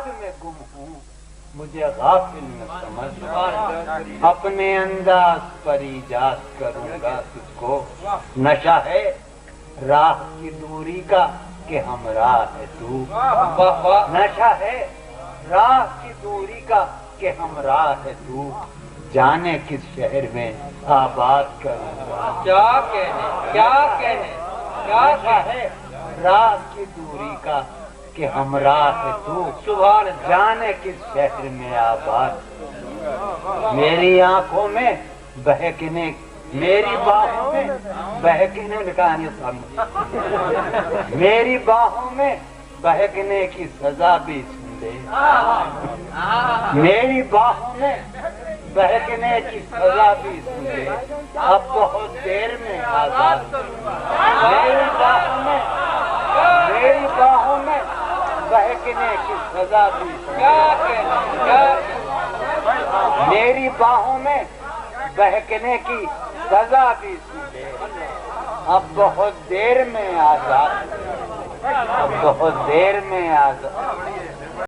یاد میں گم ہوں مجھے غافل نہ سمجھ، اپنے انداز پر ایجاد کروں گا تجھ کو، نشہ ہے راہ کی دوری کا کہ ہمراہ ہے تو، نشہ ہے راہ کی دوری کا کہ ہمراہ ہے تو، جانے کس شہر میں آباد کروں گا، کیا کہنے نشہ ہے راہ کی دوری کا کہ ہمراہ ہے تو، سبحان جانے کس شہر میں آباد، میری آنکھوں میں بہکنے، میری باہوں میں بہکنے لکھا نہیں سامنے، میری باہوں میں بہکنے کی سزا بھی سن لے، میری باہوں میں بہکنے کی سزا بھی سن لے، اب بہت دیر میں آزاد، میری باہوں میں بہکنے کی سزا بھی سن لے، میری باہوں میں بہکنے کی سزا بھی سن لے، اب بہت دیر میں آزاد، اب بہت دیر میں آزاد۔